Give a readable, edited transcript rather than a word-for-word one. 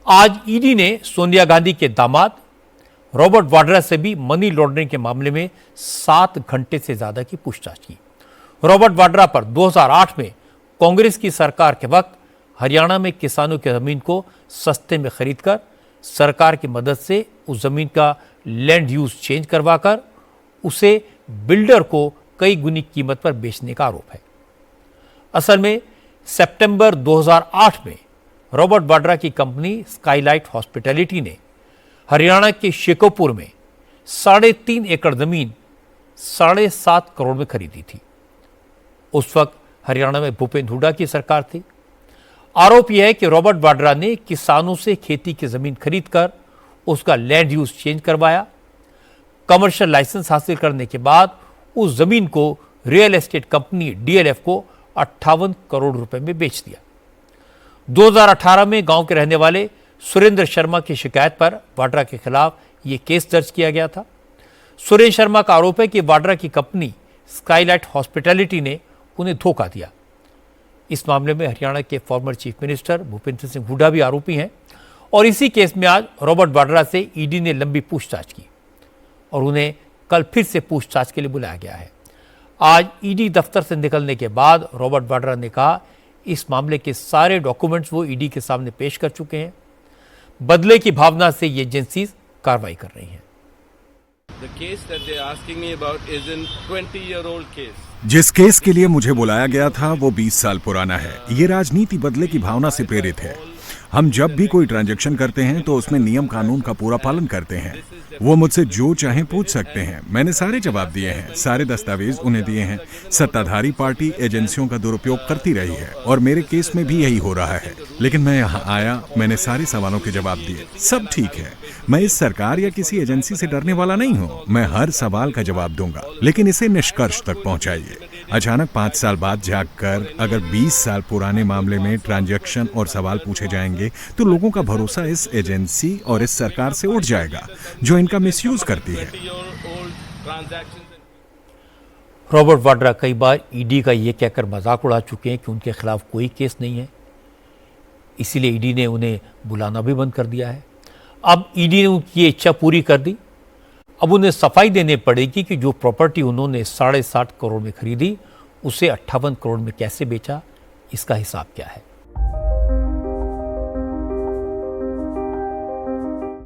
आज ईडी ने सोनिया गांधी के दामाद रॉबर्ट वाड्रा से भी मनी लॉन्ड्रिंग के मामले में 7 घंटे से ज्यादा की पूछताछ की। रॉबर्ट वाड्रा पर 2008 में कांग्रेस की सरकार के वक्त हरियाणा में किसानों की जमीन को सस्ते में खरीदकर सरकार की मदद से उस जमीन का लैंड यूज चेंज करवाकर उसे बिल्डर को कई गुनी कीमत पर बेचने का आरोप है। असल में सितंबर 2008 में रॉबर्ट वाड्रा की कंपनी स्काईलाइट हॉस्पिटैलिटी ने हरियाणा के शेखोपुर में 3.5 एकड़ जमीन 7.5 करोड़ में खरीदी थी। उस वक्त हरियाणा में भूपेंद्र हुड्डा की सरकार थी। आरोप यह है कि रॉबर्ट वाड्रा ने किसानों से खेती की जमीन खरीदकर उसका लैंड यूज चेंज करवाया। कमर्शियल लाइसेंस हासिल करने के बाद उस जमीन को रियल एस्टेट कंपनी डीएलएफ को 58 करोड़ रुपए में बेच दिया। 2018 में गांव के रहने वाले सुरेंद्र शर्मा की शिकायत पर वाड्रा के खिलाफ यह केस दर्ज किया गया था। सुरेंद्र शर्मा का आरोप है कि वाड्रा की कंपनी स्काईलाइट हॉस्पिटैलिटी ने उन्हें धोखा दिया। इस मामले में हरियाणा के former chief minister Bhupendra Singh Hooda भी आरोपी हैं और इसी केस में आज रॉबर्ट वाड्रा से ईडी ने लंबी पूछताछ की और उन्हें कल फिर से पूछताछ के लिए बुलाया गया है। आज ईडी दफ्तर से निकलने के बाद रॉबर्ट वाड्रा ने कहा इस मामले के सारे डॉक्यूमेंट्स वो ईडी के सामने पेश कर चुके हैं। बदले की भावना से ये एजेंसीज कार्रवाई कर रही हैं। The case that they're asking me about is a 20-year-old case. जिस केस के लिए मुझे बुलाया गया था वो 20 साल पुराना है। ये राजनीति बदले की भावना से प्रेरित है। हम जब भी कोई ट्रांजैक्शन करते हैं तो उसमें नियम कानून का पूरा पालन करते हैं। वो मुझसे जो चाहे पूछ सकते हैं। मैंने सारे जवाब दिए हैं, सारे दस्तावेज उन्हें दिए हैं। सत्ताधारी पार्टी एजेंसियों का दुरुपयोग करती रही है और मेरे केस में भी यही हो रहा है। लेकिन मैं यहाँ आया, मैंने सारे सवालों के जवाब दिए। सब ठीक है। मैं इस सरकार या किसी एजेंसी से डरने वाला नहीं हूँ। मैं हर सवाल का जवाब दूंगा, लेकिन इसे निष्कर्ष तक पहुँचाइए। अचानक 5 साल बाद जागकर अगर 20 साल पुराने मामले में ट्रांजैक्शन और सवाल पूछे जाएंगे तो लोगों का भरोसा इस एजेंसी और इस सरकार से उठ जाएगा जो इनका मिसयूज करती है। रॉबर्ट वाड्रा कई बार ईडी का ये कहकर मजाक उड़ा चुके हैं कि उनके खिलाफ कोई केस नहीं है, इसीलिए ईडी ने उन्हें बुलाना भी बंद कर दिया है। अब ईडी ने उनकी ये इच्छा पूरी कर दी। अब उन्हें सफाई देनी पड़ेगी कि जो प्रॉपर्टी उन्होंने 7.5 करोड़ में खरीदी उसे 58 करोड़ में कैसे बेचा, इसका हिसाब क्या है।